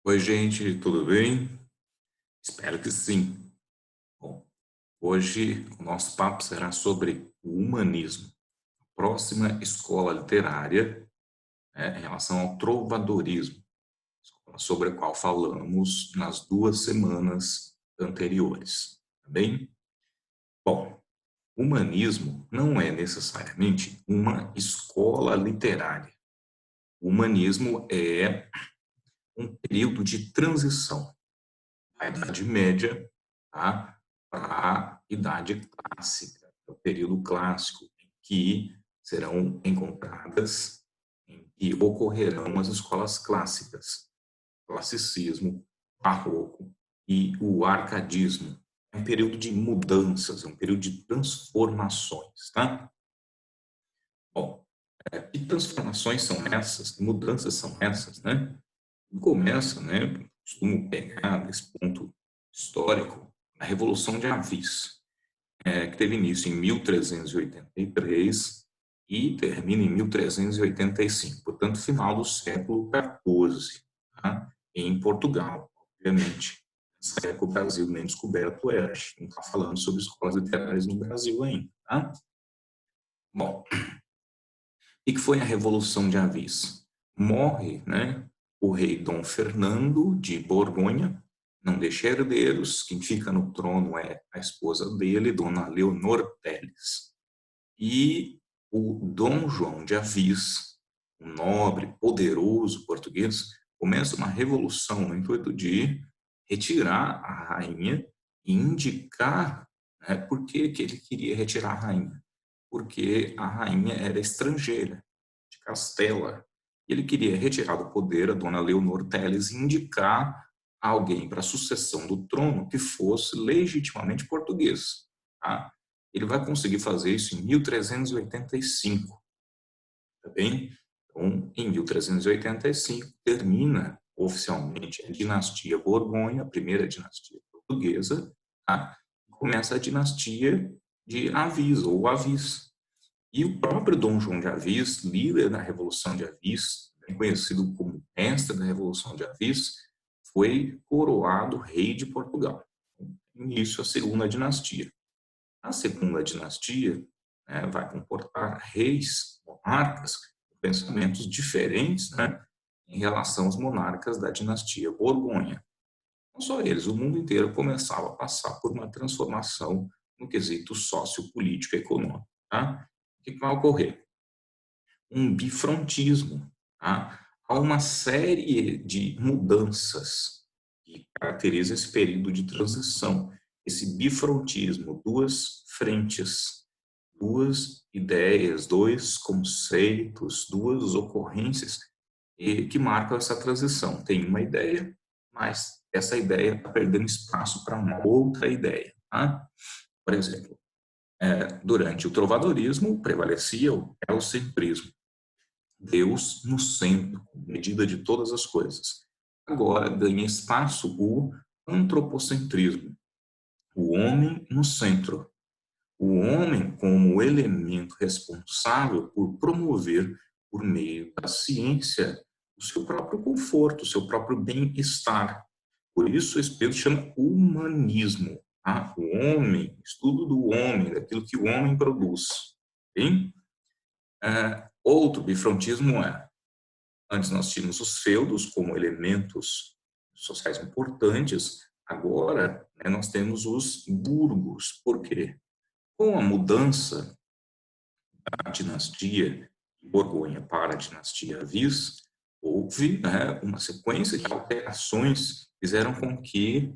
Oi, gente, tudo bem? Espero que sim. Bom, hoje o nosso papo será sobre o humanismo, próxima escola literária, em relação ao trovadorismo, sobre a qual falamos nas 2 semanas anteriores. Tá bem? Bom, humanismo não é necessariamente uma escola literária. O humanismo é um período de transição da Idade Média, tá, para a Idade Clássica, o período clássico, em que serão encontradas, em que ocorrerão as escolas clássicas, classicismo, barroco e o arcadismo. É um período de mudanças, é um período de transformações, tá? Bom, que transformações são essas? Que mudanças são essas, né? Começa, né, costumo pegar esse ponto histórico, a Revolução de Avis, que teve início em 1383 e termina em 1385, portanto, final do século XIV, tá? Em Portugal, obviamente. Nessa época o Brasil nem descoberto era, a gente não está falando sobre escolas literárias no Brasil ainda. Tá? Bom, o que foi a Revolução de Avis? Morre, né, o rei Dom Fernando de Borgonha, não deixa herdeiros, quem fica no trono é a esposa dele, Dona Leonor Teles. E o Dom João de Avis, um nobre, poderoso português, começa uma revolução no intuito de retirar a rainha e indicar, né, por que ele queria retirar a rainha. Porque a rainha era estrangeira, de Castela. E ele queria retirar do poder a dona Leonor Teles e indicar alguém para a sucessão do trono que fosse legitimamente português. Tá? Ele vai conseguir fazer isso em 1385, tá bem? Então, em 1385, termina oficialmente a dinastia Borgonha, a primeira dinastia portuguesa, tá? Começa a dinastia de Avis, ou Avis. E o próprio Dom João de Avis, líder da Revolução de Avis, conhecido como mestre da Revolução de Avis, foi coroado rei de Portugal. Início a segunda dinastia. A segunda dinastia, né, vai comportar reis, monarcas, com pensamentos diferentes, né, em relação aos monarcas da dinastia Borgonha. Não só eles, o mundo inteiro começava a passar por uma transformação no quesito sociopolítico e econômico. Tá? O que vai ocorrer? Um bifrontismo. Tá? Há uma série de mudanças que caracteriza esse período de transição. Esse bifrontismo, duas frentes, duas ideias, dois conceitos, duas ocorrências que marcam essa transição. Tem uma ideia, mas essa ideia está perdendo espaço para uma outra ideia. Tá? Por exemplo, durante o trovadorismo prevalecia o teocentrismo, Deus no centro, medida de todas as coisas. Agora ganha espaço o antropocentrismo, o homem no centro. O homem como elemento responsável por promover, por meio da ciência, o seu próprio conforto, o seu próprio bem-estar. Por isso, esse período chama humanismo. Tá? O homem, estudo do homem, daquilo que o homem produz. Bem? Outro bifrontismo é antes nós tínhamos os feudos como elementos sociais importantes, agora, né, nós temos os burgos. Por quê? Com a mudança da dinastia de Borgonha para a dinastia Viz, houve, né, uma sequência de alterações que fizeram com que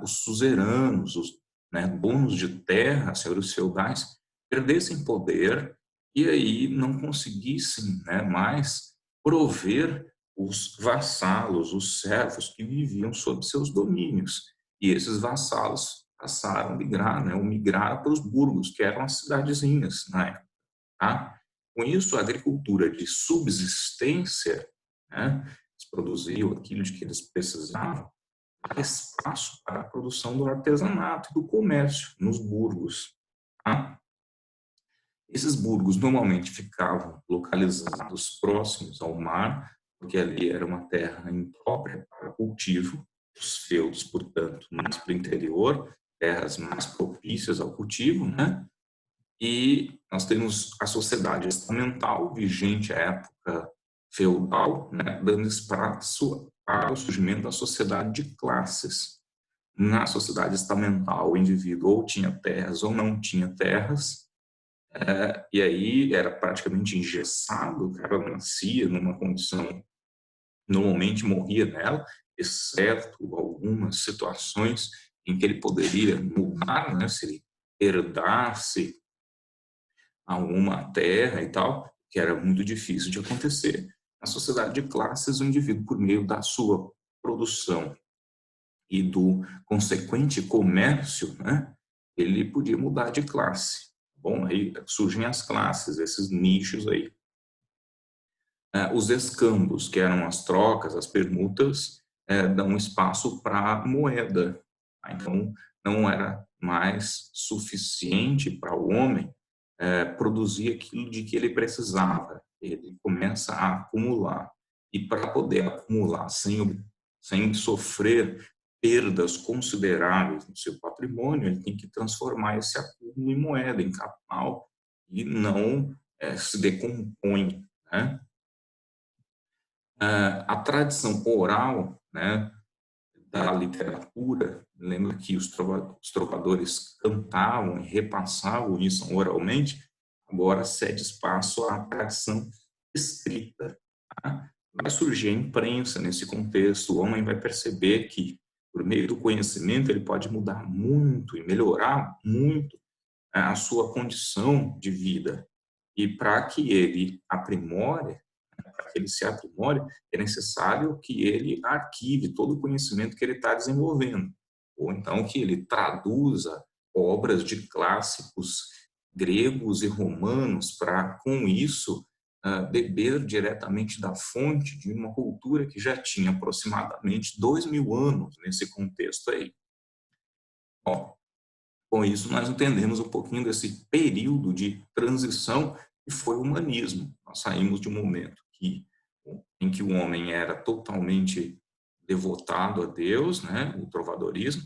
os suzeranos, os, né, donos de terra, senhores feudais, perdessem poder e aí não conseguissem, né, mais prover os vassalos, os servos que viviam sob seus domínios. E esses vassalos passaram a migrar, né, ou migraram para os burgos, que eram as cidadezinhas na época. Tá? Com isso, a agricultura de subsistência, né, eles produziam aquilo de que eles precisavam, dá espaço para a produção do artesanato e do comércio nos burgos. Tá? Esses burgos normalmente ficavam localizados próximos ao mar porque ali era uma terra imprópria para cultivo, os feudos, portanto, mais para o interior, terras mais propícias ao cultivo, né? E nós temos a sociedade estamental vigente à época feudal, né, dando espaço para o surgimento da sociedade de classes. Na sociedade estamental, o indivíduo ou tinha terras ou não tinha terras, e aí era praticamente engessado, o cara nascia numa condição, normalmente morria nela, exceto algumas situações em que ele poderia mudar, né, se ele herdasse a uma terra e tal, que era muito difícil de acontecer. Na sociedade de classes, o indivíduo, por meio da sua produção e do consequente comércio, né, ele podia mudar de classe. Bom, aí surgem as classes, esses nichos aí. Os escambos, que eram as trocas, as permutas, dão espaço para moeda. Então, não era mais suficiente para o homem produzir aquilo de que ele precisava. Ele começa a acumular. E para poder acumular sem sofrer perdas consideráveis no seu patrimônio, ele tem que transformar esse acúmulo em moeda, em capital, e não se decompõe, né? A tradição oral, né, da literatura, lembra que os trovadores cantavam e repassavam isso oralmente, agora cede espaço à tradição escrita. Tá? Vai surgir a imprensa nesse contexto, o homem vai perceber que, por meio do conhecimento, ele pode mudar muito e melhorar muito a sua condição de vida. E para que ele aprimore, para que ele se aprimore, é necessário que ele arquive todo o conhecimento que ele está desenvolvendo, ou então que ele traduza obras de clássicos gregos e romanos para, com isso, beber diretamente da fonte de uma cultura que já tinha aproximadamente 2000 anos nesse contexto aí. Bom, com isso, nós entendemos um pouquinho desse período de transição que foi o humanismo. Nós saímos de um momento em que o homem era totalmente devotado a Deus, né, o trovadorismo,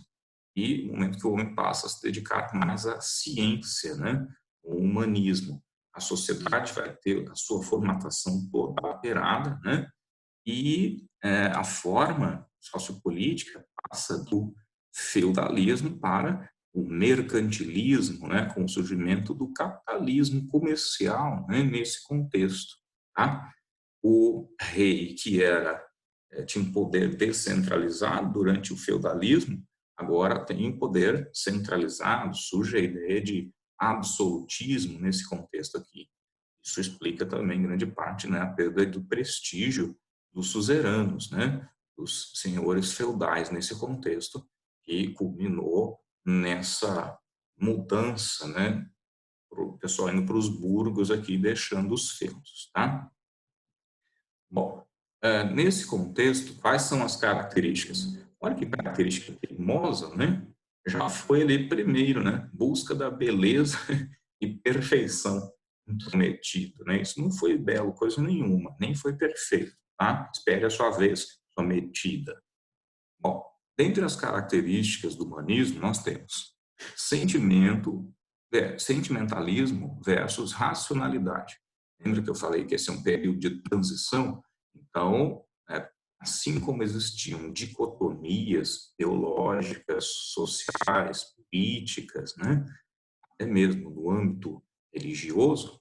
e o momento que o homem passa a se dedicar mais à ciência, né, o humanismo. A sociedade vai ter a sua formatação toda alterada, né, e a forma sociopolítica passa do feudalismo para o mercantilismo, né, com o surgimento do capitalismo comercial, né, nesse contexto. Tá? O rei, que tinha um poder descentralizado durante o feudalismo, agora tem um poder centralizado, surge a ideia de absolutismo nesse contexto aqui. Isso explica também, em grande parte, né, a perda do prestígio dos suzeranos, né, dos senhores feudais nesse contexto, que culminou nessa mudança, né, o pessoal indo para os burgos aqui, deixando os feudos, tá? Bom, nesse contexto, quais são as características? Olha que característica teimosa, né? Já foi ali primeiro, né? Busca da beleza e perfeição prometido, né? Isso não foi belo coisa nenhuma, nem foi perfeito, tá? Espere a sua vez, sua medida. Bom, dentre as características do humanismo, nós temos sentimentalismo versus racionalidade. Lembra que eu falei que esse é um período de transição? Então, assim como existiam dicotomias teológicas, sociais, políticas, né? Até mesmo no âmbito religioso,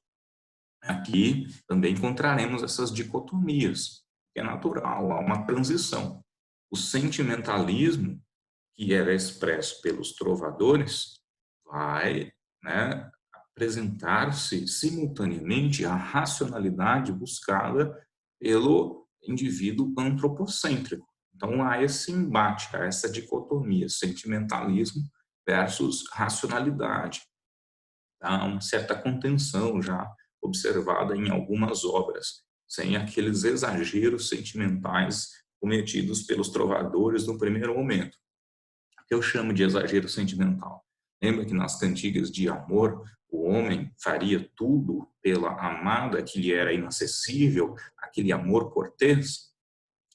aqui também encontraremos essas dicotomias, que é natural, há uma transição. O sentimentalismo, que era expresso pelos trovadores, vai, né, apresentar-se simultaneamente à racionalidade buscada pelo indivíduo antropocêntrico. Então há esse embate, há essa dicotomia, sentimentalismo versus racionalidade. Há uma certa contenção já observada em algumas obras, sem aqueles exageros sentimentais cometidos pelos trovadores no primeiro momento. O que eu chamo de exagero sentimental? Lembra que nas cantigas de amor, o homem faria tudo pela amada que lhe era inacessível, aquele amor cortês?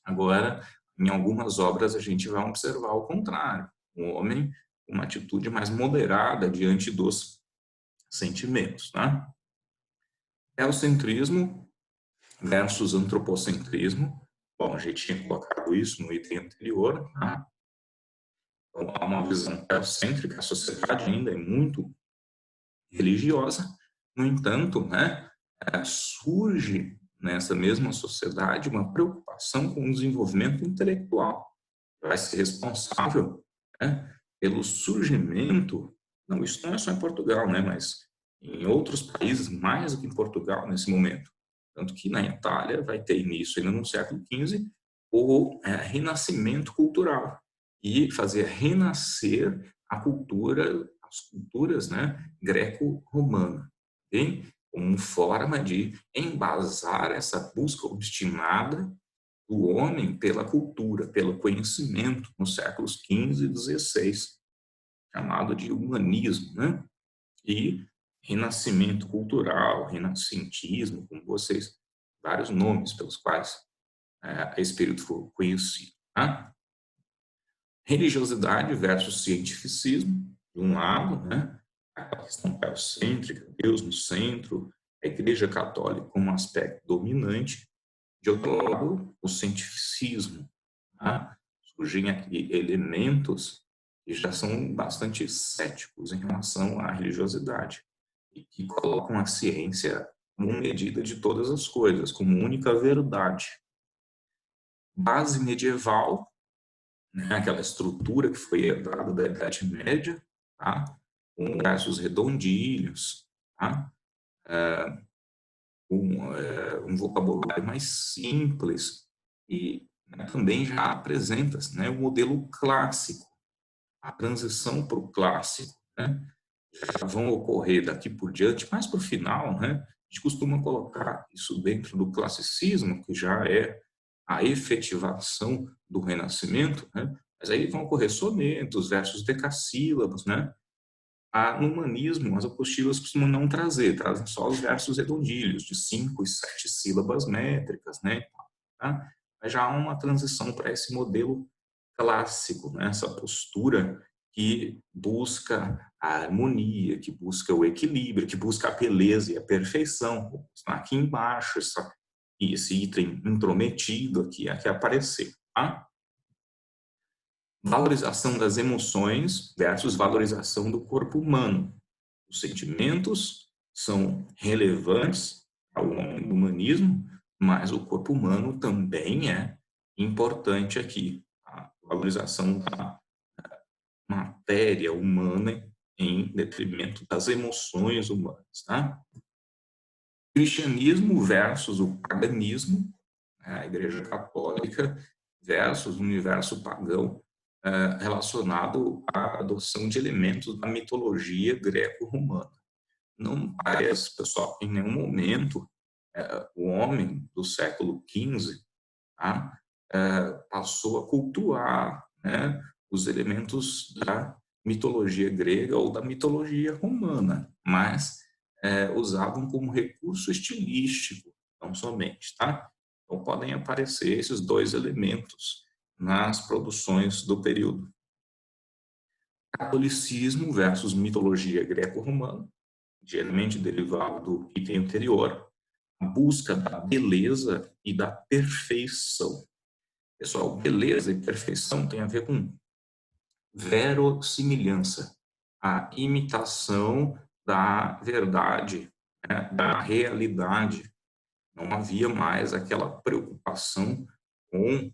Agora, em algumas obras, a gente vai observar o contrário. O homem, uma atitude mais moderada diante dos sentimentos. Tá? Teocentrismo versus antropocentrismo. Bom, a gente tinha colocado isso no item anterior. Tá? Então, há uma visão teocêntrica, a sociedade ainda é muito religiosa. No entanto, né, surge nessa mesma sociedade uma preocupação com o desenvolvimento intelectual. Vai ser responsável, né, pelo surgimento, não, isso não é só em Portugal, né, mas em outros países, mais do que em Portugal nesse momento. Tanto que na Itália vai ter início, ainda no século XV, o renascimento cultural e fazer renascer a cultura, as culturas, né, greco-romana, como forma de embasar essa busca obstinada do homem pela cultura, pelo conhecimento nos séculos XV e XVI, chamado de humanismo, né? E renascimento cultural, renascentismo, como vocês, vários nomes pelos quais esse período foi conhecido. Tá? Religiosidade versus cientificismo, de um lado, né? A questão teocêntrica, Deus no centro, a Igreja Católica como aspecto dominante. De outro lado, o cientificismo. Tá? Surgem aqui elementos que já são bastante céticos em relação à religiosidade e que colocam a ciência como medida de todas as coisas, como única verdade. Base medieval, né, aquela estrutura que foi herdada da Idade Média, tá? Com braços redondilhos, tá? Um vocabulário mais simples e, né, também já apresenta, né, o modelo clássico, a transição para o clássico, né, já vão ocorrer daqui por diante, mais para o final, né, a gente costuma colocar isso dentro do classicismo, que já é a efetivação do Renascimento, né, mas aí vão ocorrer sonetos, versos decassílabos, né, no humanismo, as apostilas costumam não trazer, trazem só os versos redondilhos, de 5 e 7 sílabas métricas, né? Tá? Mas já há uma transição para esse modelo clássico, né? Essa postura que busca a harmonia, que busca o equilíbrio, que busca a beleza e a perfeição. Está aqui embaixo, esse item intrometido aqui aparecer. Tá? Valorização das emoções versus valorização do corpo humano. Os sentimentos são relevantes ao humanismo, mas o corpo humano também é importante aqui. A valorização da matéria humana em detrimento das emoções humanas. Tá? Cristianismo versus o paganismo, a Igreja Católica versus o universo pagão, relacionado à adoção de elementos da mitologia greco-romana. Não parece, pessoal, em nenhum momento o homem do século XV, tá, passou a cultuar, né, os elementos da mitologia grega ou da mitologia romana, mas usavam como recurso estilístico, não somente, tá? Então podem aparecer esses dois elementos nas produções do período. Catolicismo versus mitologia greco-romana, geralmente derivado do item anterior, a busca da beleza e da perfeição. Pessoal, beleza e perfeição tem a ver com verossimilhança, a imitação da verdade, né, da realidade. Não havia mais aquela preocupação com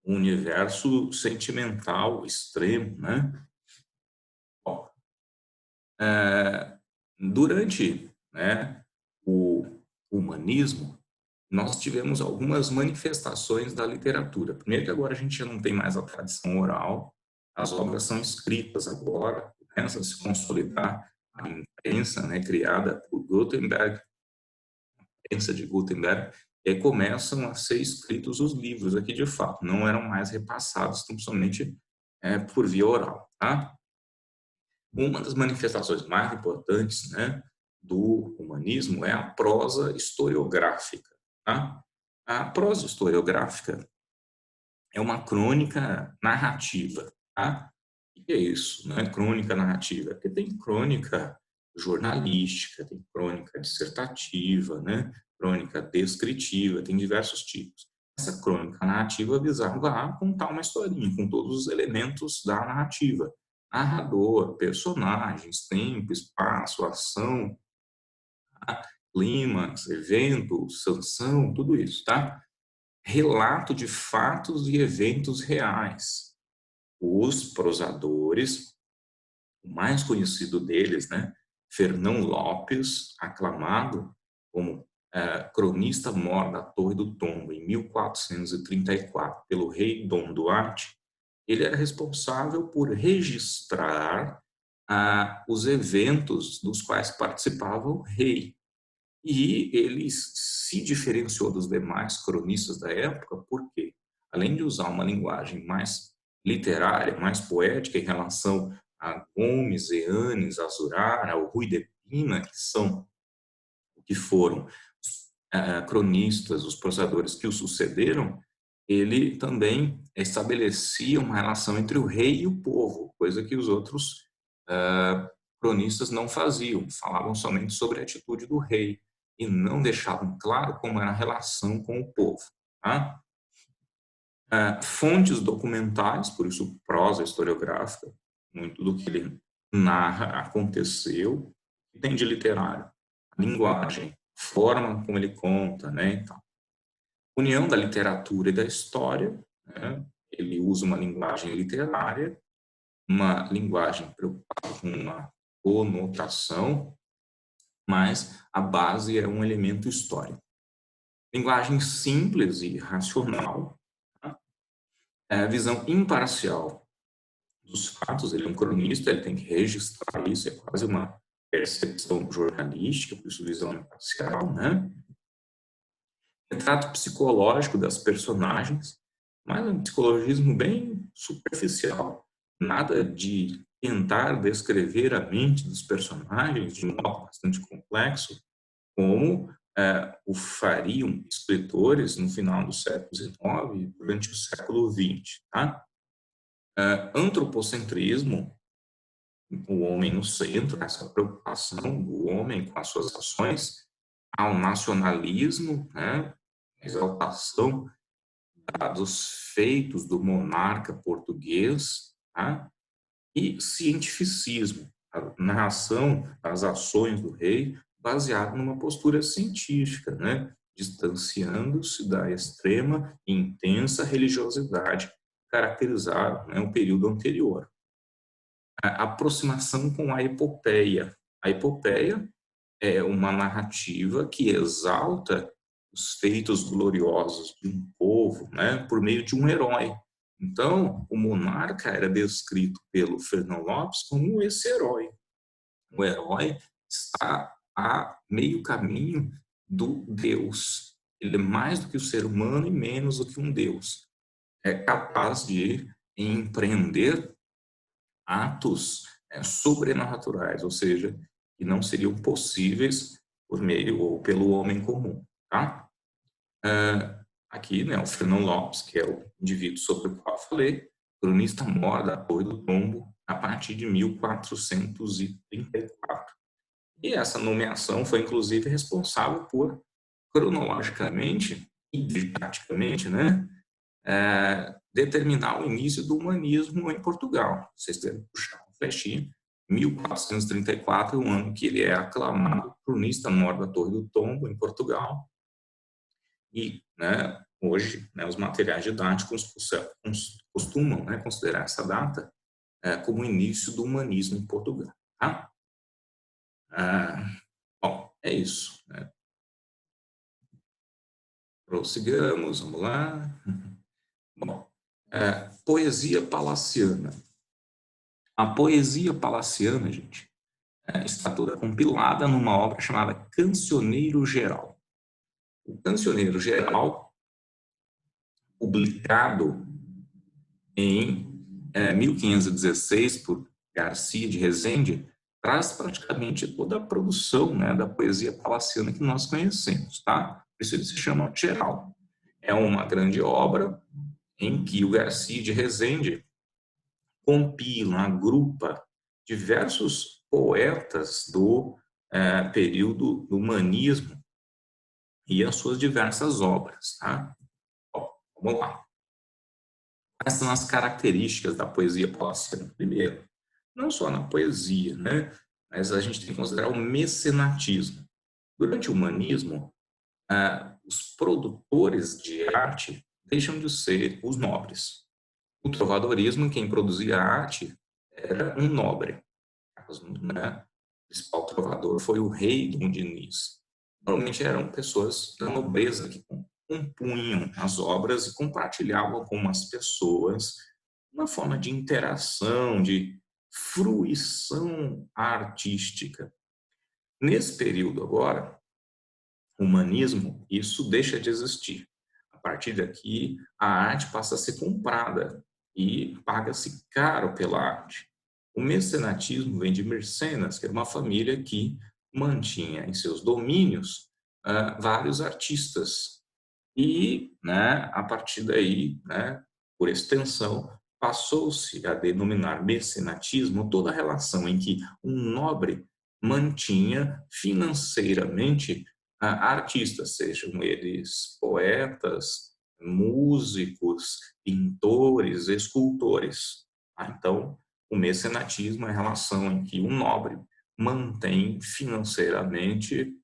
o universo sentimental extremo, né? Bom, durante, né, o humanismo, nós tivemos algumas manifestações da literatura. Primeiro que agora a gente já não tem mais a tradição oral, as obras são escritas agora, começa a se consolidar a imprensa, né, criada por Gutenberg, a imprensa de Gutenberg, e começam a ser escritos os livros aqui de fato, não eram mais repassados tão somente por via oral. Tá? Uma das manifestações mais importantes, né, do humanismo é a prosa historiográfica. Tá? A prosa historiográfica é uma crônica narrativa. Tá? O que é isso? Não é crônica narrativa, porque tem crônica jornalística, tem crônica dissertativa, né? Crônica descritiva, tem diversos tipos. Essa crônica narrativa visava contar uma historinha com todos os elementos da narrativa. Narrador, personagens, tempo, espaço, ação, tá? Clímax, evento, sanção, tudo isso, tá? Relato de fatos e eventos reais. Os prosadores, o mais conhecido deles, né, Fernão Lopes, aclamado como cronista mor da Torre do Tombo em 1434 pelo rei Dom Duarte, ele era responsável por registrar os eventos dos quais participava o rei. E ele se diferenciou dos demais cronistas da época porque, além de usar uma linguagem mais literária, mais poética em relação a Gomes, Eanes, Azurara, o Rui de Pina, que foram cronistas, os prosadores que o sucederam, ele também estabelecia uma relação entre o rei e o povo, coisa que os outros cronistas não faziam, falavam somente sobre a atitude do rei e não deixavam claro como era a relação com o povo. Tá? Fontes documentais, por isso prosa historiográfica, muito do que ele narra aconteceu, e tem de literário, linguagem, forma como ele conta, né, então, união da literatura e da história, né, ele usa uma linguagem literária, uma linguagem preocupada com uma conotação, mas a base é um elemento histórico. Linguagem simples e racional, tá? Visão imparcial dos fatos, ele é um cronista, ele tem que registrar isso, é quase uma percepção jornalística, por isso visão imparcial, né? Retrato psicológico das personagens, mas é um psicologismo bem superficial, nada de tentar descrever a mente dos personagens de um modo bastante complexo, como o fariam escritores no final do século XIX e durante o século XX. Tá? Antropocentrismo, o homem no centro, essa preocupação do homem com as suas ações, ao nacionalismo, né? Exaltação dos feitos do monarca português, tá? E cientificismo, a narração das ações do rei baseado numa postura científica, né? Distanciando-se da extrema e intensa religiosidade que caracterizaram, né, o período anterior. A aproximação com a epopeia. A epopeia é uma narrativa que exalta os feitos gloriosos de um povo, né, por meio de um herói. Então, o monarca era descrito pelo Fernão Lopes como esse herói. O herói está a meio caminho do Deus. Ele é mais do que o ser humano e menos do que um Deus. É capaz de empreender atos sobrenaturais, ou seja, que não seriam possíveis por meio ou pelo homem comum. Tá? Aqui, né, o Fernão Lopes, que é o indivíduo sobre o qual eu falei, cronista mor da Torre do Tombo a partir de 1434. E essa nomeação foi, inclusive, responsável por, cronologicamente e didaticamente, né, determinar o início do humanismo em Portugal. Vocês devem puxar uma flechinha. 1434 é o ano que ele é aclamado cronista mor da Torre do Tombo, em Portugal. E, né, hoje, né, os materiais didáticos costumam, né, considerar essa data como o início do humanismo em Portugal. Tá? Bom, é isso. Né? Prossigamos, vamos lá. Bom, poesia palaciana. A poesia palaciana, gente, está toda compilada numa obra chamada Cancioneiro Geral. O Cancioneiro Geral, publicado em 1516 por Garcia de Rezende traz praticamente toda a produção, né, da poesia palaciana que nós conhecemos, tá? Por isso ele se chama geral. É uma grande obra em que o Garcia de Rezende compila, agrupa diversos poetas do período do humanismo e as suas diversas obras, tá? Ó, vamos lá. Quais são as características da poesia palaciana? Primeiro, não só na poesia, né? Mas a gente tem que considerar o mecenatismo. Durante o humanismo, os produtores de arte deixam de ser os nobres. O trovadorismo, quem produzia arte era um nobre. Né? O principal trovador foi o rei Dom Diniz. Normalmente eram pessoas da nobreza que compunham as obras e compartilhavam com as pessoas uma forma de interação, de fruição artística. Nesse período agora, o humanismo, isso deixa de existir. A partir daqui, a arte passa a ser comprada e paga-se caro pela arte. O mecenatismo vem de Mercenas, que era uma família que mantinha em seus domínios vários artistas. E, né, a partir daí, né, por extensão, passou-se a denominar mecenatismo toda a relação em que um nobre mantinha financeiramente artistas, sejam eles poetas, músicos, pintores, escultores. Então, o mecenatismo é a relação em que um nobre mantém financeiramente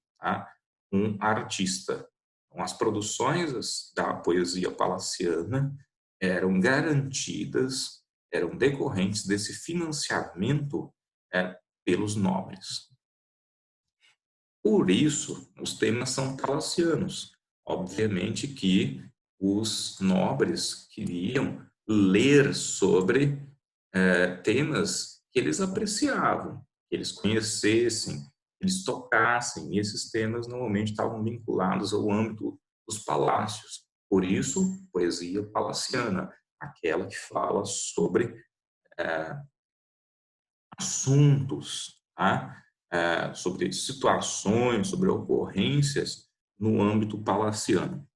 um artista. Então, as produções da poesia palaciana eram garantidas, eram decorrentes desse financiamento pelos nobres. Por isso, os temas são palacianos. Obviamente que os nobres queriam ler sobre temas que eles apreciavam, que eles conhecessem, que eles tocassem, e esses temas normalmente estavam vinculados ao âmbito dos palácios. Por isso, poesia palaciana, aquela que fala sobre assuntos, tá? Sobre situações, sobre ocorrências no âmbito palaciano.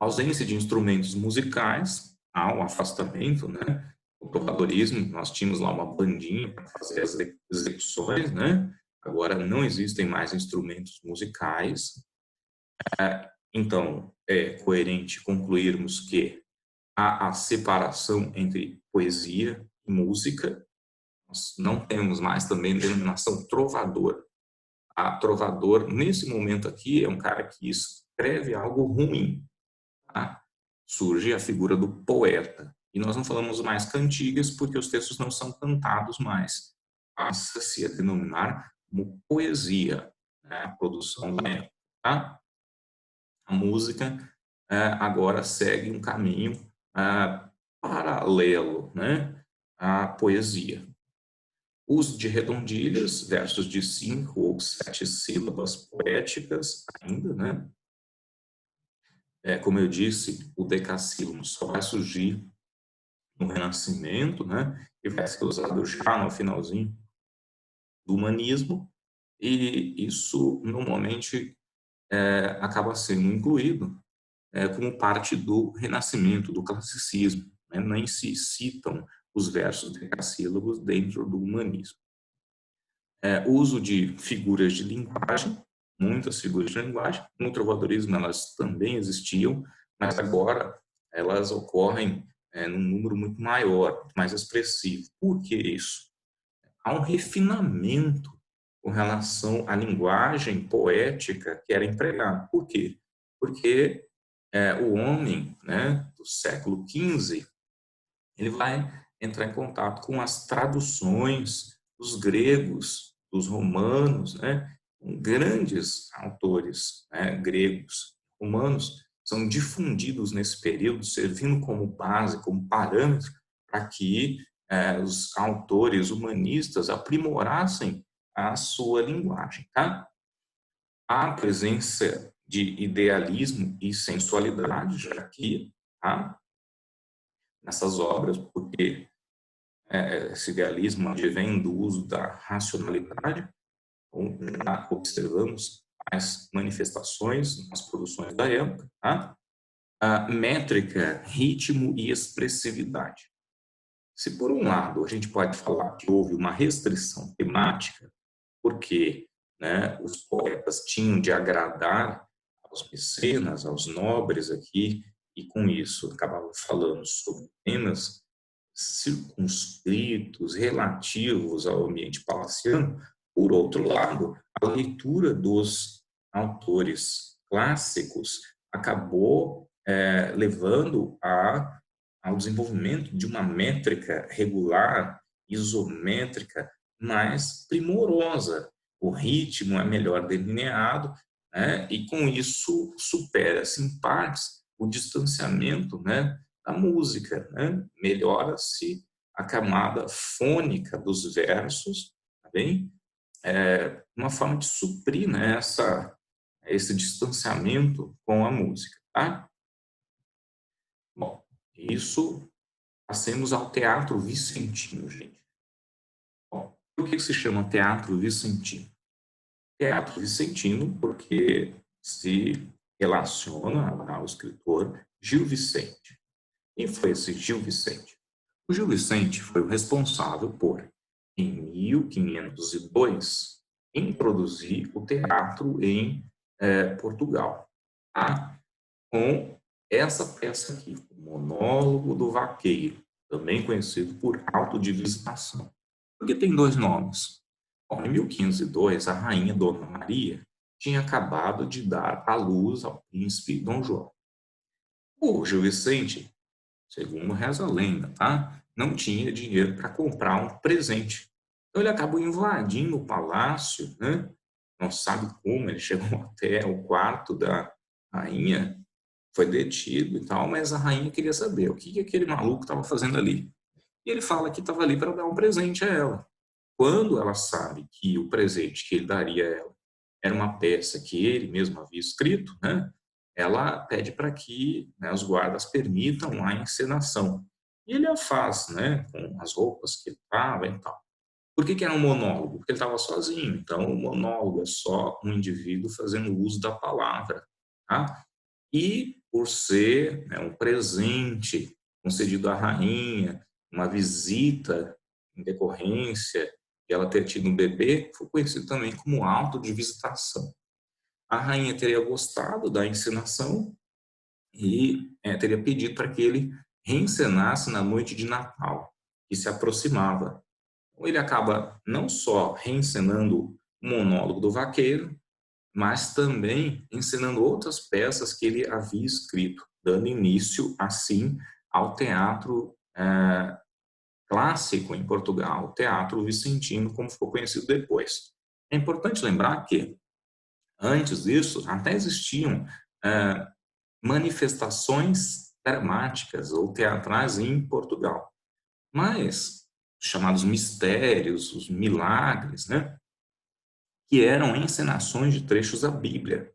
A ausência de instrumentos musicais, há um afastamento, né? O trovadorismo, nós tínhamos lá uma bandinha para fazer as execuções, né? Agora não existem mais instrumentos musicais. Então, é coerente concluirmos que há a separação entre poesia e música. Nós não temos mais também denominação trovador. A trovador, nesse momento aqui, é um cara que escreve algo ruim. Tá? Surge a figura do poeta. E nós não falamos mais cantigas porque os textos não são cantados mais. Passa-se a denominar como poesia, né? A produção da época. Tá? A música agora segue um caminho paralelo, né, à poesia. Uso de redondilhas, versos de 5 ou 7 sílabas poéticas ainda, né? Como eu disse, o decassílabo só vai surgir no Renascimento, né? E vai ser usado já no finalzinho do humanismo, e isso normalmente acaba sendo incluído como parte do Renascimento, do classicismo, né? Nem se citam os versos decassílabos dentro do humanismo. Uso de figuras de linguagem, muitas figuras de linguagem. No trovadorismo elas também existiam, mas agora elas ocorrem num número muito maior, mais expressivo. Por que isso? Há um refinamento com relação à linguagem poética que era empregada. Por quê? Porque o homem, né, do século XV, ele vai entrar em contato com as traduções dos gregos, dos romanos, né? Grandes autores, né, gregos, romanos, são difundidos nesse período, servindo como base, como parâmetro, para que os autores humanistas aprimorassem a sua linguagem. Tá? A presença de idealismo e sensualidade aqui, tá? Nessas obras, porque esse idealismo advém do uso da racionalidade. Então, já observamos as manifestações nas produções da época, tá? A métrica, ritmo e expressividade. Se por um lado a gente pode falar que houve uma restrição temática, porque, né, os poetas tinham de agradar aos mecenas, aos nobres aqui, e com isso acabavam falando sobre temas circunscritos, relativos ao ambiente palaciano. Por outro lado, a leitura dos autores clássicos acabou levando ao desenvolvimento de uma métrica regular, isométrica, mais primorosa. O ritmo é melhor delineado, né? E com isso supera-se em partes o distanciamento, né, da música, né? Melhora-se a camada fônica dos versos, tá bem? Uma forma de suprir, né, esse distanciamento com a música, tá? Bom, isso passemos ao teatro vicentino, gente. Bom, por que se chama teatro vicentino? Teatro vicentino porque se relaciona ao escritor Gil Vicente. Quem foi esse Gil Vicente? O Gil Vicente foi o responsável por, em 1502, introduzir o teatro em Portugal, tá? Com essa peça aqui, o Monólogo do Vaqueiro, também conhecido por Auto de Visitação. Porque tem dois nomes. Bom, em 1502, a rainha Dona Maria tinha acabado de dar à luz ao príncipe Dom João. O Gil Vicente, segundo reza a lenda, tá? Não tinha dinheiro para comprar um presente. Então ele acabou invadindo o palácio, né? Não sabe como, ele chegou até o quarto da rainha, foi detido e tal, mas a rainha queria saber o que aquele maluco estava fazendo ali. E ele fala que estava ali para dar um presente a ela. Quando ela sabe que o presente que ele daria a ela era uma peça que ele mesmo havia escrito, né? Ela pede para que, né, os guardas permitam a encenação. E ele a faz, né, com as roupas que ele estava e tal. Por que era um monólogo? Porque ele estava sozinho. Então, o monólogo é só um indivíduo fazendo uso da palavra, tá? E por ser, né, um presente concedido à rainha, uma visita em decorrência de ela ter tido um bebê, foi conhecido também como auto de visitação. A rainha teria gostado da encenação e teria pedido para que ele reencenasse na noite de Natal, que se aproximava. Então, ele acaba não só reencenando o monólogo do vaqueiro, mas também encenando outras peças que ele havia escrito, dando início, assim, ao teatro clássico em Portugal, o teatro vicentino, como ficou conhecido depois. É importante lembrar que, antes disso, até existiam manifestações dramáticas ou teatrais em Portugal, mas os chamados mistérios, os milagres, né, que eram encenações de trechos da Bíblia.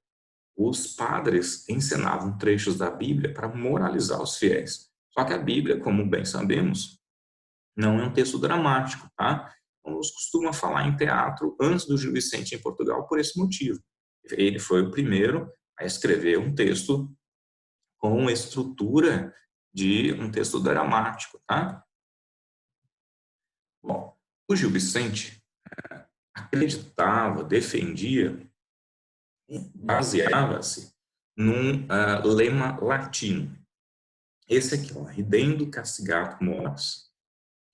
Os padres encenavam trechos da Bíblia para moralizar os fiéis. Só que a Bíblia, como bem sabemos, não é um texto dramático, tá? Então, nos costuma falar em teatro antes do Gil Vicente em Portugal por esse motivo. Ele foi o primeiro a escrever um texto com estrutura de um texto dramático, tá? Bom, o Gil Vicente acreditava, defendia, baseava-se num lema latino. Esse aqui, ó, ridendo castigato mores.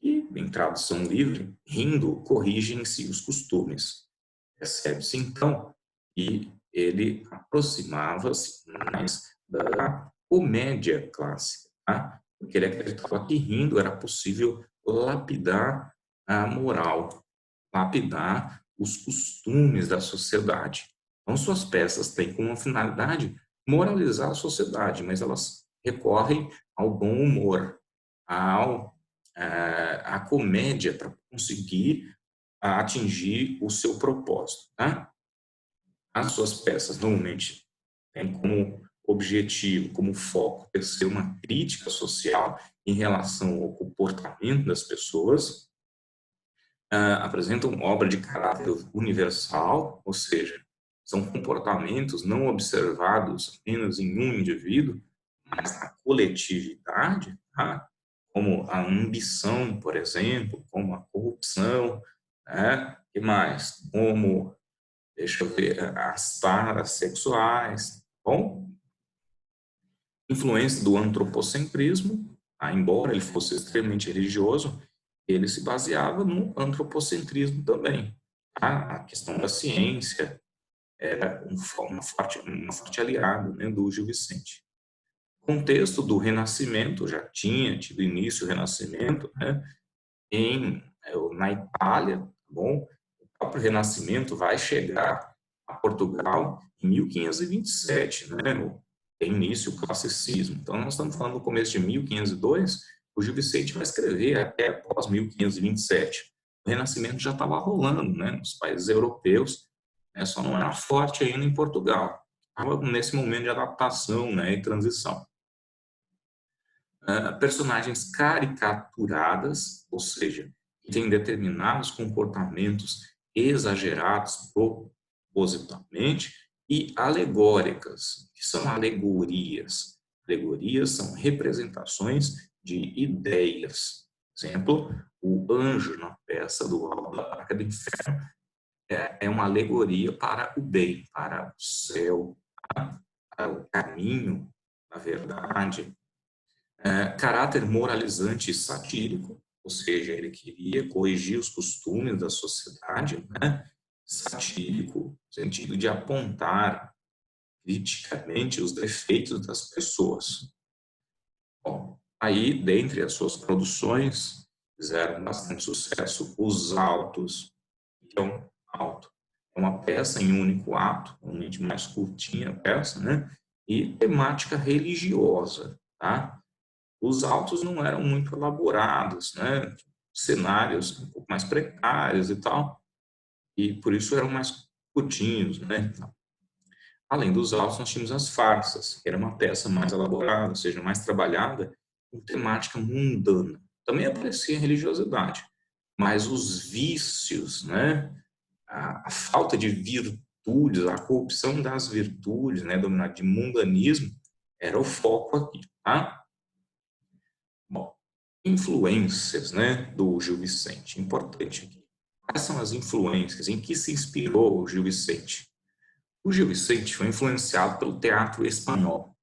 E, em tradução livre, rindo corrigem-se os costumes. Percebe-se, então, que ele aproximava-se mais da comédia clássica, tá? Porque ele acreditava que rindo era possível lapidar a moral, lapidar os costumes da sociedade. Então, suas peças têm como finalidade moralizar a sociedade, mas elas recorrem ao bom humor, à comédia para conseguir atingir o seu propósito. Tá? As suas peças normalmente têm como objetivo, como foco, ter ser uma crítica social em relação ao comportamento das pessoas, apresentam obra de caráter universal, ou seja, são comportamentos não observados apenas em um indivíduo, mas na coletividade, tá? Como a ambição, por exemplo, como a corrupção, né? E mais, como, deixa eu ver, as taras sexuais, tá bom? Influência do antropocentrismo, tá? Embora ele fosse extremamente religioso, ele se baseava no antropocentrismo também. Tá? A questão da ciência era uma forte aliada, né, do Gil Vicente. O contexto do Renascimento, já tinha tido início o Renascimento, né, na Itália, tá bom? O próprio Renascimento vai chegar a Portugal em 1527, né? Tem início o classicismo. Então, nós estamos falando do começo de 1502, o Gil Vicente vai escrever até após 1527. O Renascimento já estava rolando, né, nos países europeus, né, só não era forte ainda em Portugal. Estava nesse momento de adaptação, né, e transição. Personagens caricaturadas, ou seja, que têm determinados comportamentos exagerados propositalmente, e alegóricas, que são alegorias. Alegorias são representações de ideias. Exemplo, o anjo na peça do Alto da Barca do Inferno é uma alegoria para o bem, para o céu, para o caminho, na verdade. Caráter moralizante e satírico, ou seja, ele queria corrigir os costumes da sociedade, né? Satírico, no sentido de apontar criticamente os defeitos das pessoas. Bom, aí, dentre as suas produções, fizeram bastante sucesso Os Autos. Então, Auto é uma peça em um único ato, realmente mais curtinha a peça, né? E temática religiosa, tá? Os autos não eram muito elaborados, né? Cenários um pouco mais precários e tal, e por isso eram mais curtinhos, né? Além dos autos, nós tínhamos as farsas, que era uma peça mais elaborada, ou seja, mais trabalhada, com temática mundana. Também aparecia religiosidade, mas os vícios, né? A falta de virtudes, a corrupção das virtudes, né? Dominada de mundanismo, era o foco aqui, tá? Bom, influências, né, do Gil Vicente. Importante aqui. Quais são as influências? Em que se inspirou o Gil Vicente? O Gil Vicente foi influenciado pelo teatro espanhol,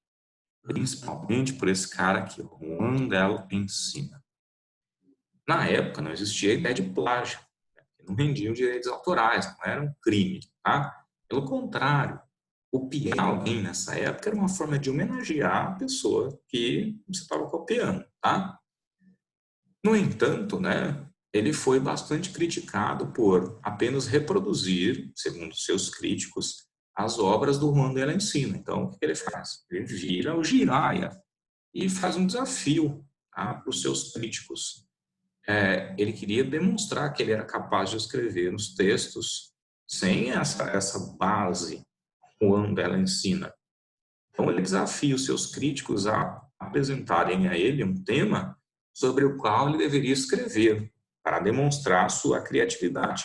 principalmente por esse cara aqui, Juan del Encina. Na época, não existia a ideia de plágio, né, não rendiam direitos autorais, não era um crime, tá? Pelo contrário, copiar alguém nessa época era uma forma de homenagear a pessoa que você estava copiando, tá? No entanto, né, ele foi bastante criticado por apenas reproduzir, segundo seus críticos, as obras do Juan de la Encina. Então, o que ele faz? Ele vira o giraia e faz um desafio, tá, para os seus críticos. Ele queria demonstrar que ele era capaz de escrever os textos sem essa base Juan de la Encina. Então, ele desafia os seus críticos a apresentarem a ele um tema sobre o qual ele deveria escrever, para demonstrar sua criatividade.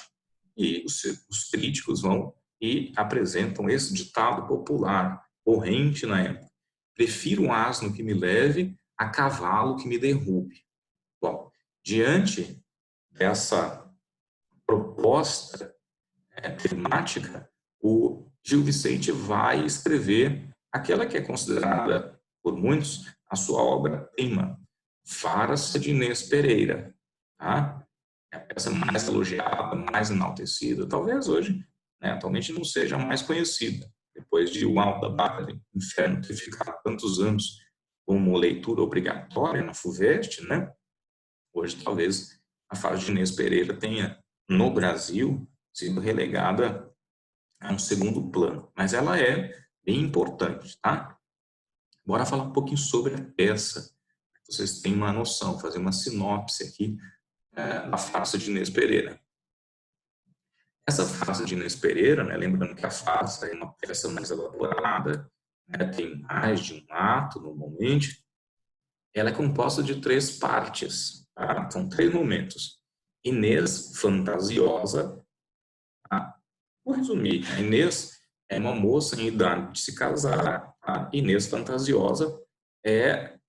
E os críticos vão e apresentam esse ditado popular, corrente na época: prefiro um asno que me leve a cavalo que me derrube. Bom, diante dessa proposta temática, o Gil Vicente vai escrever aquela que é considerada por muitos a sua obra-prima, Farsa de Inês Pereira, tá? É a peça mais elogiada, mais enaltecida, talvez hoje, né, atualmente não seja mais conhecida, depois de O Alto da Barca do Inferno ter ficado tantos anos como leitura obrigatória na FUVEST, né? Hoje talvez a Farsa de Inês Pereira tenha, no Brasil, sido relegada a um segundo plano, mas ela é bem importante, tá? Bora falar um pouquinho sobre a peça, para vocês tenham uma noção, fazer uma sinopse aqui da farsa de Inês Pereira. Essa farsa de Inês Pereira, né, lembrando que a farsa é uma peça mais elaborada, né, tem mais de um ato normalmente, ela é composta de 3 partes, tá? São 3 momentos. Inês fantasiosa, tá? Vou resumir, a Inês é uma moça em idade de se casar, a Inês fantasiosa é,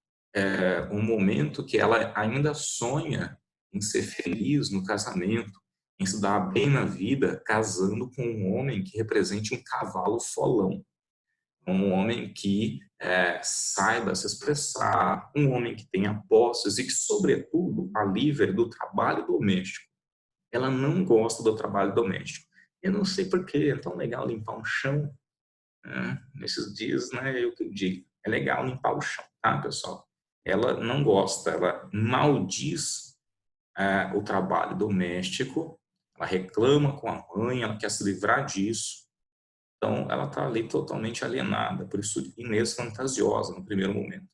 um momento que ela ainda sonha em ser feliz no casamento, em se dar bem na vida, casando com um homem que represente um cavalo folão, um homem que saiba se expressar, um homem que tenha posses e que, sobretudo, a livre do trabalho doméstico. Ela não gosta do trabalho doméstico. Eu não sei por que é tão legal limpar um chão, né? Nesses dias, né, eu que digo, é legal limpar o chão, tá, pessoal? Ela não gosta, ela maldiz o trabalho doméstico, ela reclama com a mãe, ela quer se livrar disso. Então, ela está ali totalmente alienada, por isso Inês fantasiosa no primeiro momento.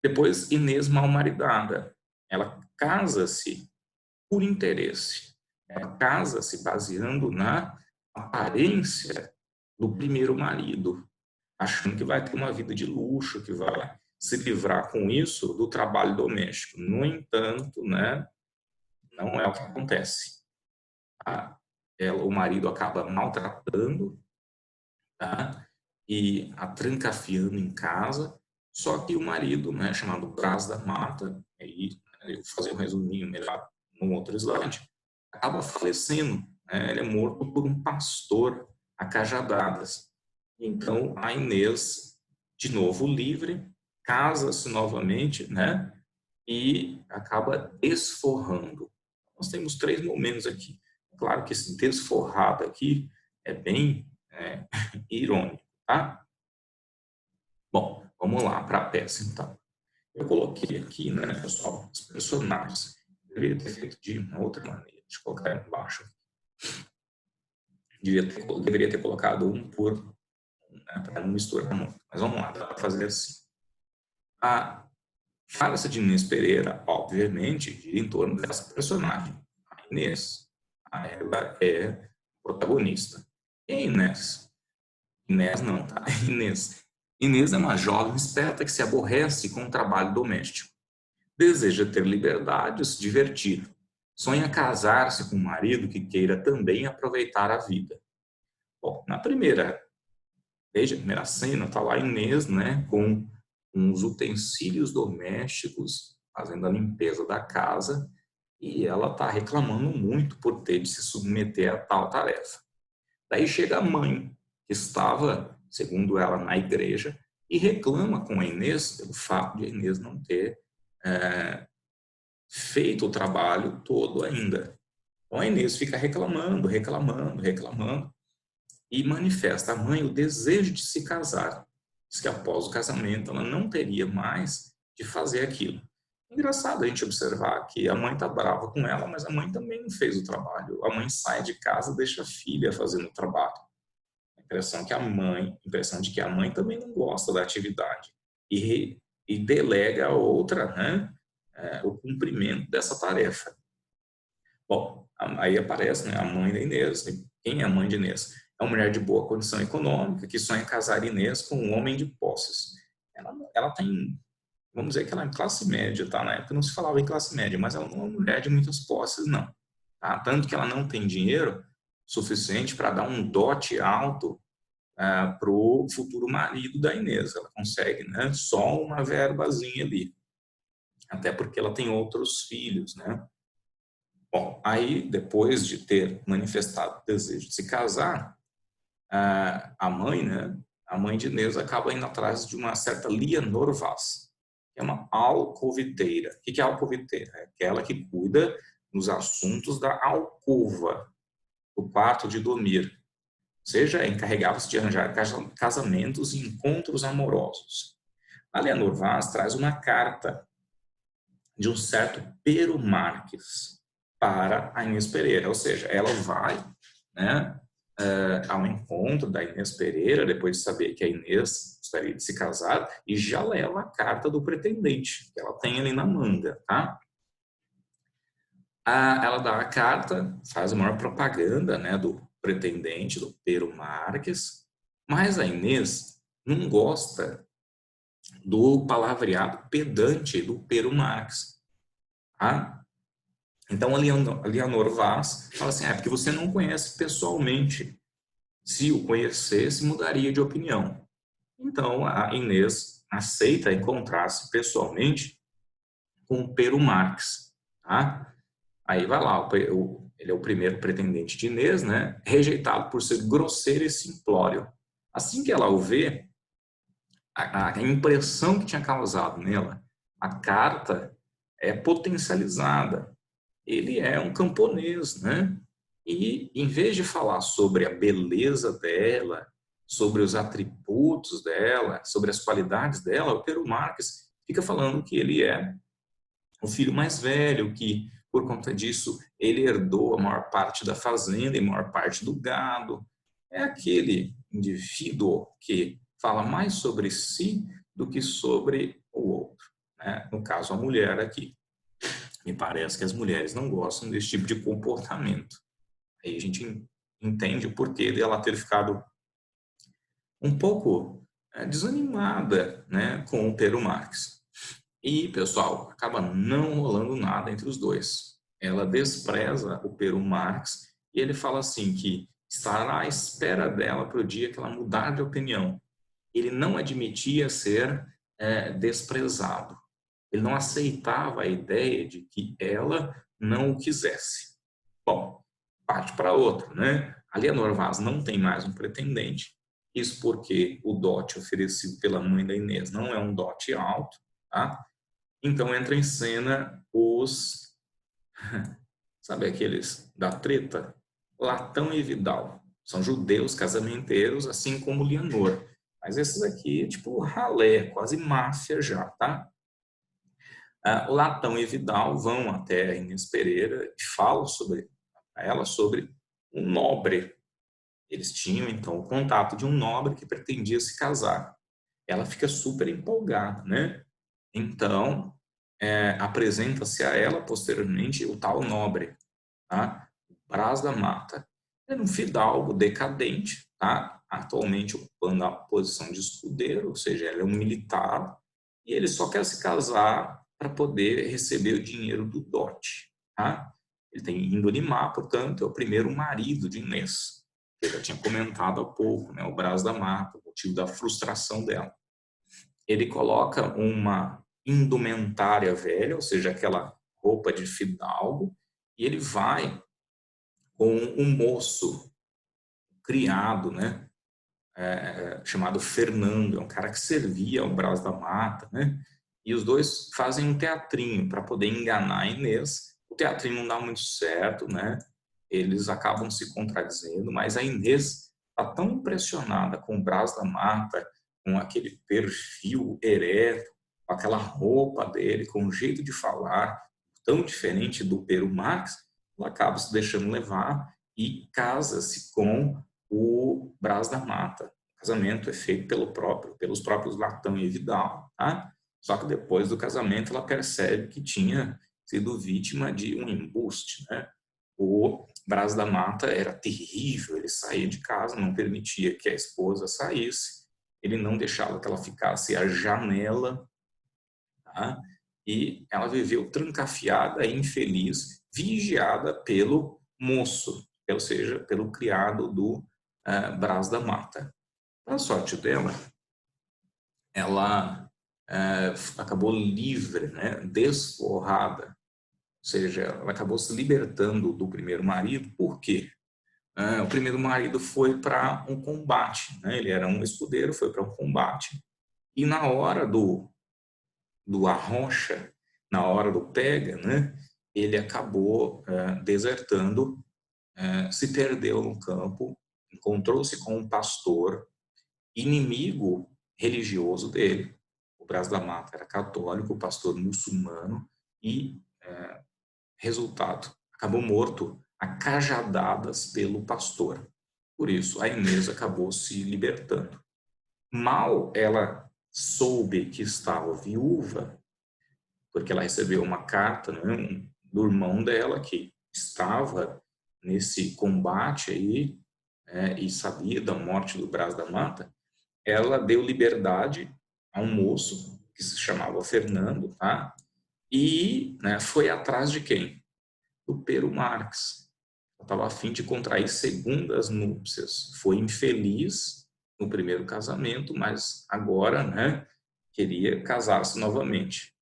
Depois, Inês mal-maridada. Ela casa-se por interesse. Ela casa-se baseando na aparência do primeiro marido, achando que vai ter uma vida de luxo, que vai se livrar com isso do trabalho doméstico. No entanto, né, não é o que acontece. O marido acaba maltratando, tá? E a trancafiando em casa, só que o marido, né, chamado Brás da Mata, aí eu vou fazer um resuminho melhor no outro slide, acaba falecendo, né? Ele é morto por um pastor a cajadadas. Então a Inês, de novo livre, casa-se novamente, né? E acaba desforrando. Nós temos 3 momentos aqui. Claro que esse desforrado aqui é bem irônico, tá? Bom, vamos lá para a peça, então. Eu coloquei aqui, né, pessoal, os personagens. Eu deveria ter feito de uma outra maneira. Deixa eu colocar embaixo. Deveria ter colocado um por, né, para não misturar muito. Mas vamos lá, dá para fazer assim. A fala-se de Inês Pereira, obviamente, gira em torno dessa personagem. A Inês, ela é protagonista. E a Inês? Inês não, tá? Inês. Inês é uma jovem esperta que se aborrece com o trabalho doméstico. Deseja ter liberdade e se divertir. Sonha casar-se com um marido que queira também aproveitar a vida. Bom, desde a primeira cena, está lá Inês, né, com uns utensílios domésticos, fazendo a limpeza da casa, e ela está reclamando muito por ter de se submeter a tal tarefa. Daí chega a mãe, que estava, segundo ela, na igreja, e reclama com a Inês pelo fato de a Inês não ter feito o trabalho todo ainda. Então a Inês fica reclamando, reclamando, reclamando, e manifesta à mãe o desejo de se casar. Diz que após o casamento ela não teria mais de fazer aquilo. Engraçado a gente observar que a mãe está brava com ela, mas a mãe também não fez o trabalho. A mãe sai de casa e deixa a filha fazendo o trabalho. Impressão de que a mãe também não gosta da atividade e delega a outra, né, o cumprimento dessa tarefa. Bom, aí aparece, né, a mãe da Inês. Quem é a mãe de Inês? É uma mulher de boa condição econômica que sonha casar Inês com um homem de posses. Ela tem, vamos dizer que ela é classe média, tá? Na época não se falava em classe média, mas ela não é uma mulher de muitas posses, não. Tá? Tanto que ela não tem dinheiro suficiente para dar um dote alto para o futuro marido da Inês. Ela consegue, né, só uma verbazinha ali. Até porque ela tem outros filhos, né? Bom, aí depois de ter manifestado o desejo de se casar, a mãe, né, a mãe de Inês acaba indo atrás de uma certa Leonor Vaz, que é uma alcoviteira. O que é alcoviteira? É aquela que cuida dos assuntos da alcova, do quarto de dormir. Ou seja, encarregava-se de arranjar casamentos e encontros amorosos. A Leonor Vaz traz uma carta de um certo Pero Marques para a Inês Pereira, ou seja, ela vai, né, ao encontro da Inês Pereira, depois de saber que a Inês gostaria de se casar, e já leva a carta do pretendente, que ela tem ali na manga, tá? Ela dá a carta, faz a maior propaganda, né, do pretendente, do Pero Marques, mas a Inês não gosta do palavreado pedante do Pero Marx. Tá? Então, a Leonor Vaz fala assim, porque você não conhece pessoalmente. Se o conhecesse, mudaria de opinião. Então, a Inês aceita encontrar-se pessoalmente com o Pero Marx. Tá? Aí vai lá, ele é o primeiro pretendente de Inês, né? Rejeitado por ser grosseiro e simplório. Assim que ela o vê, a impressão que tinha causado nela, a carta é potencializada. Ele é um camponês, né? E em vez de falar sobre a beleza dela, sobre os atributos dela, sobre as qualidades dela, o Pero Marx fica falando que ele é o filho mais velho, que por conta disso ele herdou a maior parte da fazenda e a maior parte do gado. É aquele indivíduo que fala mais sobre si do que sobre o outro, né? No caso, a mulher aqui. Me parece que as mulheres não gostam desse tipo de comportamento. Aí a gente entende o porquê dela ter ficado um pouco desanimada, né, com o Pero Marx. E, pessoal, acaba não rolando nada entre os dois. Ela despreza o Pero Marx e ele fala assim que estará à espera dela para o dia que ela mudar de opinião. Ele não admitia ser desprezado. Ele não aceitava a ideia de que ela não o quisesse. Bom, parte para outra, né? A Leonor Vaz não tem mais um pretendente, isso porque o dote oferecido pela mãe da Inês não é um dote alto, tá? Então entra em cena os, sabe aqueles da treta? Latão e Vidal. São judeus casamenteiros, assim como Leonor. Mas esses aqui, tipo ralé, quase máfia já, tá? O Latão e Vidal vão até a Inês Pereira e falam sobre ela sobre um nobre. Eles tinham, então, o contato de um nobre que pretendia se casar. Ela fica super empolgada, né? Então, apresenta-se a ela, posteriormente, o tal nobre, tá? Brás da Mata. É um fidalgo decadente, tá? Atualmente ocupando a posição de escudeiro, ou seja, ele é um militar, e ele só quer se casar para poder receber o dinheiro do dote, tá? Ele tem índole má, portanto, é o primeiro marido de Inês, que eu já tinha comentado há pouco, né? O Brás da Mata, o motivo da frustração dela. Ele coloca uma indumentária velha, ou seja, aquela roupa de fidalgo, e ele vai com um moço criado, né, chamado Fernando, é um cara que servia ao Brás da Mata, né, e os dois fazem um teatrinho para poder enganar a Inês. O teatrinho não dá muito certo, né, eles acabam se contradizendo, mas a Inês está tão impressionada com o Brás da Mata, com aquele perfil ereto, com aquela roupa dele, com o jeito de falar tão diferente do Pero Marx, ela acaba se deixando levar e casa-se com o Brás da Mata. O casamento é feito pelos próprios Latão e Vidal, tá? Só que depois do casamento ela percebe que tinha sido vítima de um embuste, né? O Brás da Mata era terrível, ele saía de casa, não permitia que a esposa saísse, ele não deixava que ela ficasse à janela, tá? E ela viveu trancafiada, infeliz, vigiada pelo moço, ou seja, pelo criado do Brás da Mata. A sorte dela, ela acabou livre, né, desforrada, ou seja, ela acabou se libertando do primeiro marido. Por quê? O primeiro marido foi para um combate, né? Ele era um escudeiro, foi para um combate, e na hora do arrocha, na hora do pega, né? Ele acabou desertando, se perdeu no campo, encontrou-se com um pastor inimigo religioso dele. O Brás da Mata era católico, o pastor muçulmano, e resultado, acabou morto a cajadadas pelo pastor. Por isso, a Inês acabou se libertando. Mal ela soube que estava viúva, porque ela recebeu uma carta, né, do irmão dela, que estava nesse combate aí, e sabia da morte do Brás da Mata, ela deu liberdade a um moço que se chamava Fernando, tá? E, né, foi atrás de quem? Do Pero Marx. Ela estava a fim de contrair segundas núpcias. Foi infeliz no primeiro casamento, mas agora, né, queria casar-se novamente.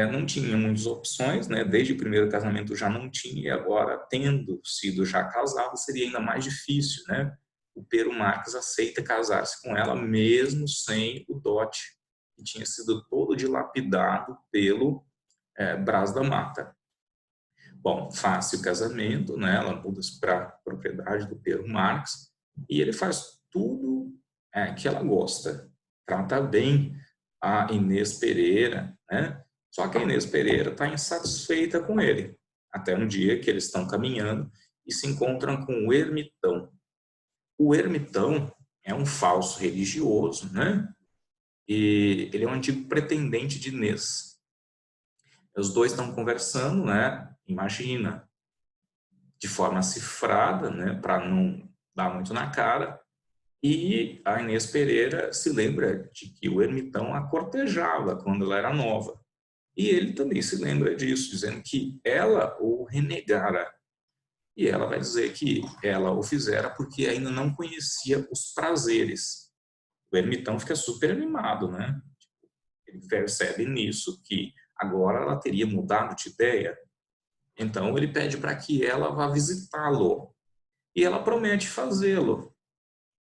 Não tinha muitas opções, né? Desde o primeiro casamento já não tinha, e agora, tendo sido já casado, seria ainda mais difícil, né? O Pero Marx aceita casar-se com ela mesmo sem o dote, que tinha sido todo dilapidado pelo Brás da Mata. Bom, faz o casamento, né? Ela muda-se para a propriedade do Pero Marx e ele faz tudo que ela gosta. Trata bem a Inês Pereira, né? Só que a Inês Pereira está insatisfeita com ele. Até um dia que eles estão caminhando e se encontram com o ermitão. O ermitão é um falso religioso, né? E ele é um antigo pretendente de Inês. Os dois estão conversando, né? Imagina, de forma cifrada, né? Para não dar muito na cara. E a Inês Pereira se lembra de que o ermitão a cortejava quando ela era nova. E ele também se lembra disso, dizendo que ela o renegara. E ela vai dizer que ela o fizera porque ainda não conhecia os prazeres. O ermitão fica super animado, né? Ele percebe nisso que agora ela teria mudado de ideia. Então ele pede para que ela vá visitá-lo. E ela promete fazê-lo,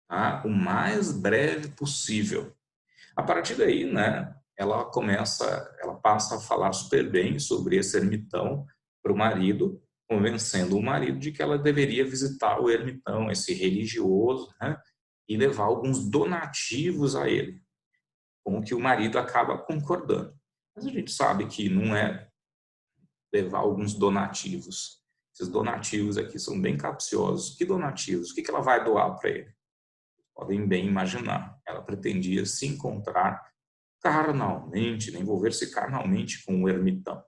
tá? O mais breve possível. A partir daí, né, ela passa a falar super bem sobre esse ermitão para o marido, convencendo o marido de que ela deveria visitar o ermitão, esse religioso, né, e levar alguns donativos a ele, com o que o marido acaba concordando. Mas a gente sabe que não é levar alguns donativos. Esses donativos aqui são bem capciosos. Que donativos? O que ela vai doar para ele? Podem bem imaginar. Ela pretendia se encontrar carnalmente, né, envolver-se carnalmente com o ermitão.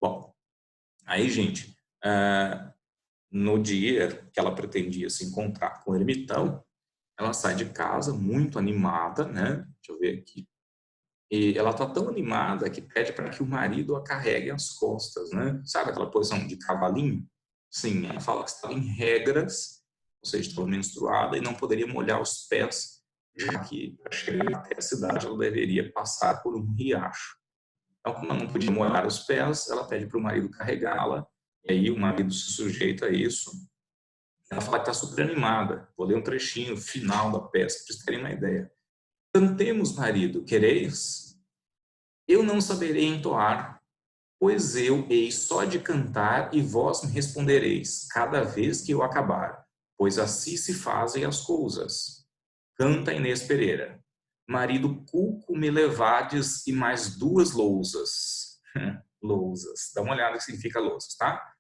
Bom, aí, gente, no dia que ela pretendia se encontrar com o ermitão, ela sai de casa muito animada, né? Deixa eu ver aqui. E ela está tão animada que pede para que o marido a carregue às costas, né? Sabe aquela posição de cavalinho? Sim, ela fala que estava em regras, ou seja, estava menstruada e não poderia molhar os pés, já que para chegar até a cidade ela deveria passar por um riacho. Então, como ela não podia molhar os pés, ela pede para o marido carregá-la, e aí o marido se sujeita a isso. Ela fala que está super animada. Vou ler um trechinho final da peça, para vocês terem uma ideia. Cantemos, marido, quereis? Eu não saberei entoar, pois eu hei só de cantar e vós me respondereis, cada vez que eu acabar, pois assim se fazem as coisas. Canta Inês Pereira. Marido cuco me levades e mais 2 lousas. Lousas. Dá uma olhada que significa lousas, tá?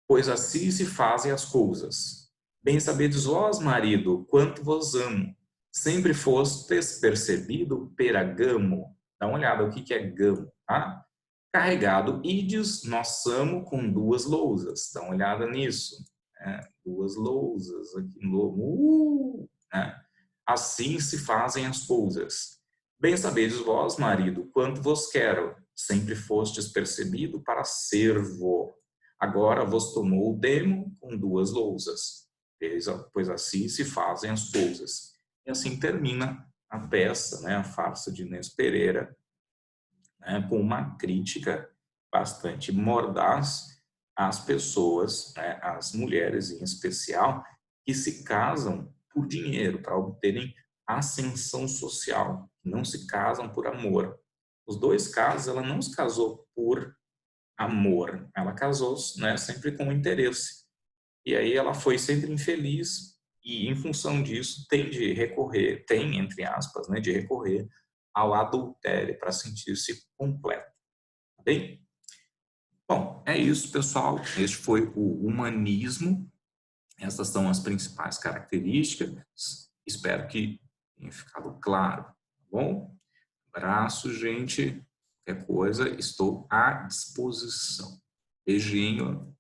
Pois assim se fazem as coisas. Bem sabedes vós, marido, quanto vos amo. Sempre fostes percebido peragamo. Dá uma olhada o que é gamo, tá? Carregado ides, nós amo com 2 lousas. Dá uma olhada nisso. 2 lousas aqui no né? Assim se fazem as coisas. Bem sabedes vós, marido, quanto vos quero. Sempre fostes percebido para servo. Agora vos tomou o demo com 2 lousas. Pois assim se fazem as coisas. E assim termina a peça, né, a farsa de Inês Pereira, né, com uma crítica bastante mordaz às pessoas, né, às mulheres em especial, que se casam por dinheiro, para obterem ascensão social, não se casam por amor. Os 2 casos, ela não se casou por amor, ela casou, né, sempre com interesse. E aí ela foi sempre infeliz e, em função disso, tem, entre aspas, né, de recorrer ao adultério para sentir-se completa. Tá bem? Bom, é isso, pessoal. Este foi o humanismo. Essas são as principais características. Espero que tenha ficado claro. Tá bom? Abraço, gente. Qualquer coisa, estou à disposição. Beijinho.